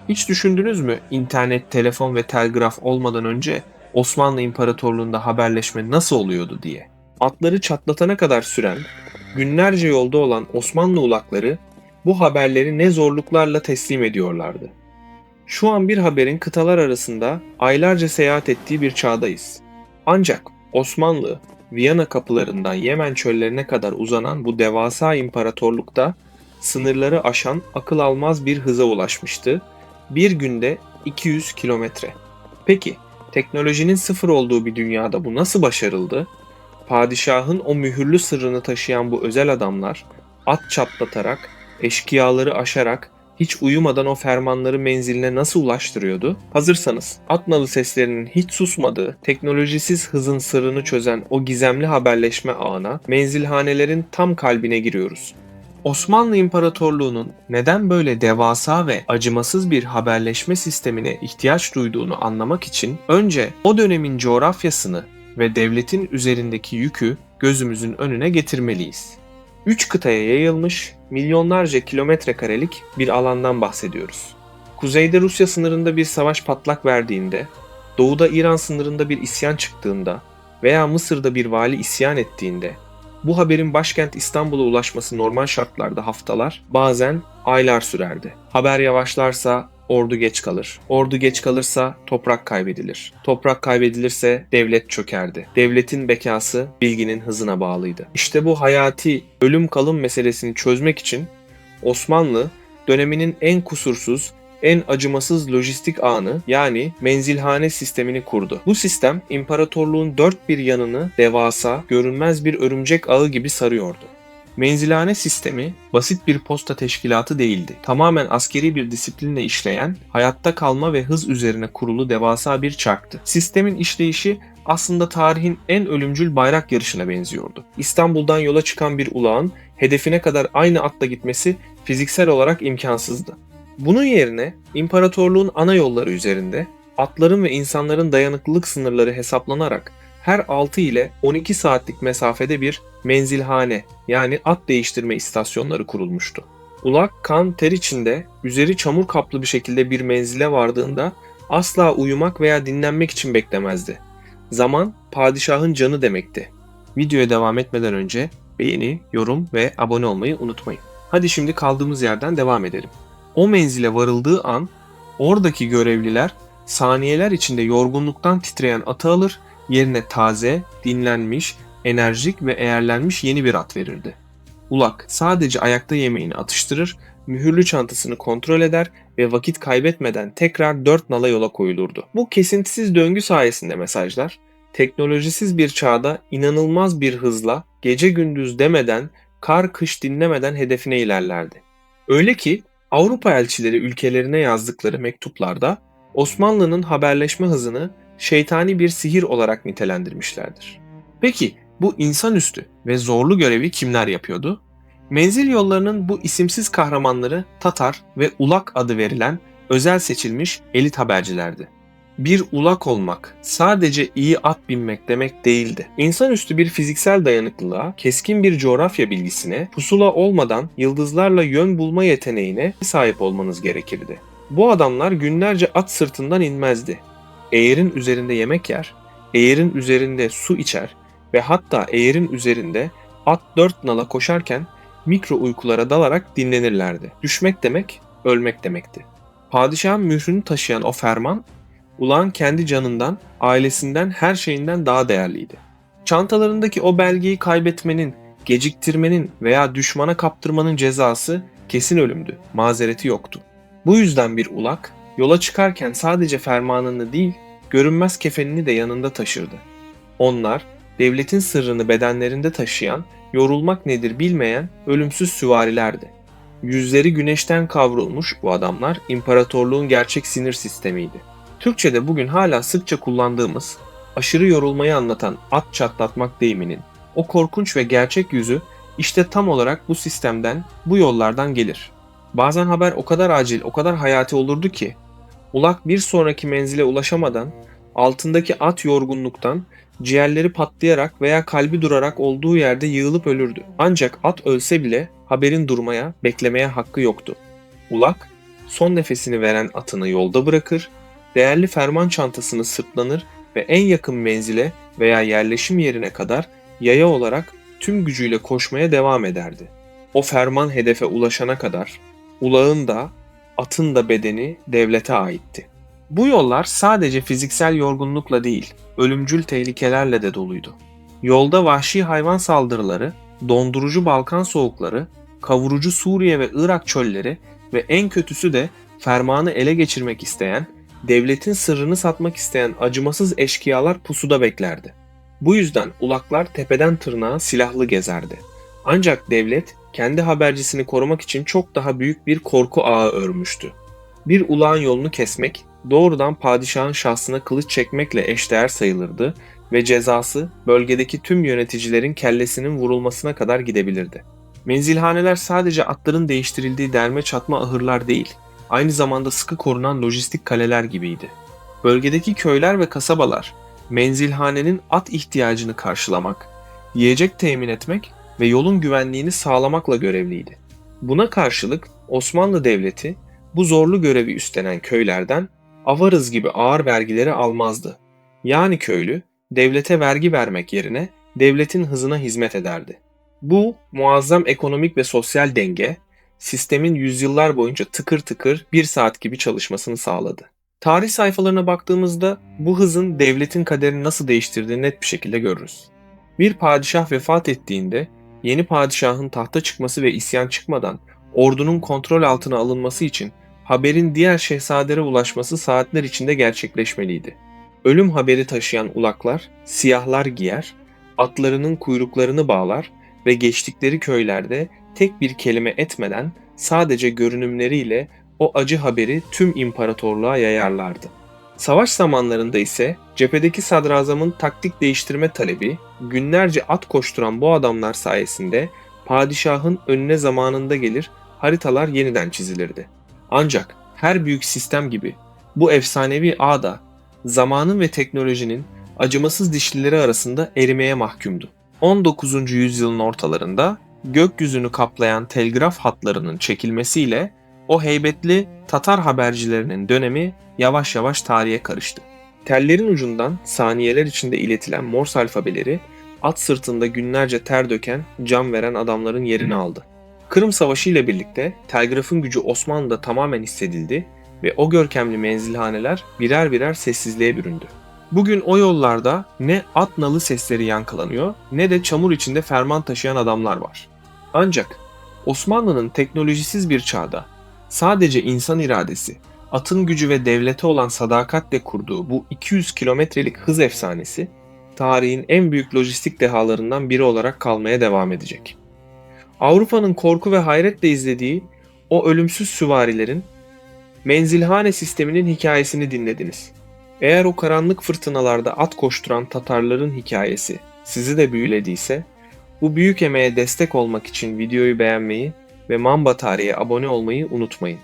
Hiç düşündünüz mü internet, telefon ve telgraf olmadan önce Osmanlı İmparatorluğu'nda haberleşme nasıl oluyordu diye? Atları çatlatana kadar süren, günlerce yolda olan Osmanlı ulakları bu haberleri ne zorluklarla teslim ediyorlardı. Şu an bir haberin kıtalar arasında aylarca seyahat ettiği bir çağdayız. Ancak Osmanlı, Viyana kapılarından Yemen çöllerine kadar uzanan bu devasa imparatorlukta sınırları aşan akıl almaz bir hıza ulaşmıştı. Bir günde 200 kilometre. Peki, teknolojinin sıfır olduğu bir dünyada bu nasıl başarıldı? Padişahın o mühürlü sırrını taşıyan bu özel adamlar, at çatlatarak, eşkıyaları aşarak, hiç uyumadan o fermanları menziline nasıl ulaştırıyordu? Hazırsanız, at nalı seslerinin hiç susmadığı, teknolojisiz hızın sırrını çözen o gizemli haberleşme ağına, menzilhanelerin tam kalbine giriyoruz. Osmanlı İmparatorluğu'nun neden böyle devasa ve acımasız bir haberleşme sistemine ihtiyaç duyduğunu anlamak için önce o dönemin coğrafyasını ve devletin üzerindeki yükü gözümüzün önüne getirmeliyiz. Üç kıtaya yayılmış milyonlarca kilometre karelik bir alandan bahsediyoruz. Kuzeyde Rusya sınırında bir savaş patlak verdiğinde, doğuda İran sınırında bir isyan çıktığında veya Mısır'da bir vali isyan ettiğinde, bu haberin başkent İstanbul'a ulaşması normal şartlarda haftalar, bazen aylar sürerdi. Haber yavaşlarsa ordu geç kalır. Ordu geç kalırsa toprak kaybedilir. Toprak kaybedilirse devlet çökerdi. Devletin bekası bilginin hızına bağlıydı. İşte bu hayati ölüm kalım meselesini çözmek için Osmanlı döneminin en kusursuz, en acımasız lojistik ağını yani menzilhane sistemini kurdu. Bu sistem imparatorluğun dört bir yanını devasa, görünmez bir örümcek ağı gibi sarıyordu. Menzilhane sistemi basit bir posta teşkilatı değildi. Tamamen askeri bir disiplinle işleyen, hayatta kalma ve hız üzerine kurulu devasa bir çarktı. Sistemin işleyişi aslında tarihin en ölümcül bayrak yarışına benziyordu. İstanbul'dan yola çıkan bir ulağın hedefine kadar aynı atla gitmesi fiziksel olarak imkansızdı. Bunun yerine imparatorluğun ana yolları üzerinde atların ve insanların dayanıklılık sınırları hesaplanarak her 6 ile 12 saatlik mesafede bir menzilhane yani at değiştirme istasyonları kurulmuştu. Ulak kan ter içinde üzeri çamur kaplı bir şekilde bir menzile vardığında asla uyumak veya dinlenmek için beklemezdi. Zaman padişahın canı demekti. Videoya devam etmeden önce beğeni, yorum ve abone olmayı unutmayın. Hadi şimdi kaldığımız yerden devam edelim. O menzile varıldığı an oradaki görevliler saniyeler içinde yorgunluktan titreyen atı alır, yerine taze, dinlenmiş, enerjik ve eğerlenmiş yeni bir at verirdi. Ulak sadece ayakta yemeğini atıştırır, mühürlü çantasını kontrol eder ve vakit kaybetmeden tekrar dört nala yola koyulurdu. Bu kesintisiz döngü sayesinde mesajlar, teknolojisiz bir çağda inanılmaz bir hızla gece gündüz demeden, kar kış dinlemeden hedefine ilerlerdi. Öyle ki Avrupa elçileri ülkelerine yazdıkları mektuplarda Osmanlı'nın haberleşme hızını şeytani bir sihir olarak nitelendirmişlerdir. Peki bu insanüstü ve zorlu görevi kimler yapıyordu? Menzil yollarının bu isimsiz kahramanları Tatar ve Ulak adı verilen özel seçilmiş elit habercilerdi. Bir ulak olmak sadece iyi at binmek demek değildi. İnsanüstü bir fiziksel dayanıklılığa, keskin bir coğrafya bilgisine, pusula olmadan yıldızlarla yön bulma yeteneğine sahip olmanız gerekirdi. Bu adamlar günlerce at sırtından inmezdi. Eğerin üzerinde yemek yer, eğerin üzerinde su içer ve hatta eğerin üzerinde at dört nala koşarken mikro uykulara dalarak dinlenirlerdi. Düşmek demek, ölmek demekti. Padişahın mührünü taşıyan o ferman, ulağın kendi canından, ailesinden, her şeyinden daha değerliydi. Çantalarındaki o belgeyi kaybetmenin, geciktirmenin veya düşmana kaptırmanın cezası kesin ölümdü, mazereti yoktu. Bu yüzden bir ulak, yola çıkarken sadece fermanını değil, görünmez kefenini de yanında taşırdı. Onlar, devletin sırrını bedenlerinde taşıyan, yorulmak nedir bilmeyen ölümsüz süvarilerdi. Yüzleri güneşten kavrulmuş bu adamlar imparatorluğun gerçek sinir sistemiydi. Türkçe'de bugün hala sıkça kullandığımız, aşırı yorulmayı anlatan at çatlatmak deyiminin o korkunç ve gerçek yüzü işte tam olarak bu sistemden, bu yollardan gelir. Bazen haber o kadar acil, o kadar hayati olurdu ki, ulak bir sonraki menzile ulaşamadan, altındaki at yorgunluktan, ciğerleri patlayarak veya kalbi durarak olduğu yerde yığılıp ölürdü. Ancak at ölse bile haberin durmaya, beklemeye hakkı yoktu. Ulak, son nefesini veren atını yolda bırakır, değerli ferman çantasını sırtlanır ve en yakın menzile veya yerleşim yerine kadar yaya olarak tüm gücüyle koşmaya devam ederdi. O ferman hedefe ulaşana kadar ulağın da atın da bedeni devlete aitti. Bu yollar sadece fiziksel yorgunlukla değil, ölümcül tehlikelerle de doluydu. Yolda vahşi hayvan saldırıları, dondurucu Balkan soğukları, kavurucu Suriye ve Irak çölleri ve en kötüsü de fermanı ele geçirmek isteyen, devletin sırrını satmak isteyen acımasız eşkıyalar pusuda beklerdi. Bu yüzden ulaklar tepeden tırnağa silahlı gezerdi. Ancak devlet kendi habercisini korumak için çok daha büyük bir korku ağı örmüştü. Bir ulağın yolunu kesmek doğrudan padişahın şahsına kılıç çekmekle eşdeğer sayılırdı ve cezası bölgedeki tüm yöneticilerin kellesinin vurulmasına kadar gidebilirdi. Menzilhaneler sadece atların değiştirildiği derme çatma ahırlar değil, aynı zamanda sıkı korunan lojistik kaleler gibiydi. Bölgedeki köyler ve kasabalar, menzilhanenin at ihtiyacını karşılamak, yiyecek temin etmek ve yolun güvenliğini sağlamakla görevliydi. Buna karşılık Osmanlı Devleti bu zorlu görevi üstlenen köylerden avarız gibi ağır vergileri almazdı. Yani köylü devlete vergi vermek yerine devletin hızına hizmet ederdi. Bu muazzam ekonomik ve sosyal denge sistemin yüzyıllar boyunca tıkır tıkır bir saat gibi çalışmasını sağladı. Tarih sayfalarına baktığımızda bu hızın devletin kaderini nasıl değiştirdiğini net bir şekilde görürüz. Bir padişah vefat ettiğinde yeni padişahın tahta çıkması ve isyan çıkmadan ordunun kontrol altına alınması için haberin diğer şehzadelere ulaşması saatler içinde gerçekleşmeliydi. Ölüm haberi taşıyan ulaklar siyahlar giyer, atlarının kuyruklarını bağlar ve geçtikleri köylerde tek bir kelime etmeden sadece görünümleriyle o acı haberi tüm imparatorluğa yayarlardı. Savaş zamanlarında ise cephedeki sadrazamın taktik değiştirme talebi, günlerce at koşturan bu adamlar sayesinde padişahın önüne zamanında gelir, haritalar yeniden çizilirdi. Ancak her büyük sistem gibi bu efsanevi ağ da zamanın ve teknolojinin acımasız dişlileri arasında erimeye mahkumdu. 19. yüzyılın ortalarında gökyüzünü kaplayan telgraf hatlarının çekilmesiyle o heybetli Tatar habercilerinin dönemi yavaş yavaş tarihe karıştı. Tellerin ucundan saniyeler içinde iletilen Morse alfabeleri at sırtında günlerce ter döken, can veren adamların yerini aldı. Kırım Savaşı ile birlikte telgrafın gücü Osmanlı'da tamamen hissedildi ve o görkemli menzilhaneler birer birer sessizliğe büründü. Bugün o yollarda ne at nalı sesleri yankılanıyor ne de çamur içinde ferman taşıyan adamlar var. Ancak Osmanlı'nın teknolojisiz bir çağda sadece insan iradesi, atın gücü ve devlete olan sadakatle kurduğu bu 200 kilometrelik hız efsanesi tarihin en büyük lojistik dehalarından biri olarak kalmaya devam edecek. Avrupa'nın korku ve hayretle izlediği o ölümsüz süvarilerin menzilhane sisteminin hikayesini dinlediniz. Eğer o karanlık fırtınalarda at koşturan Tatarların hikayesi sizi de büyülediyse, bu büyük emeğe destek olmak için videoyu beğenmeyi ve Mamba Tarihi'ye abone olmayı unutmayın.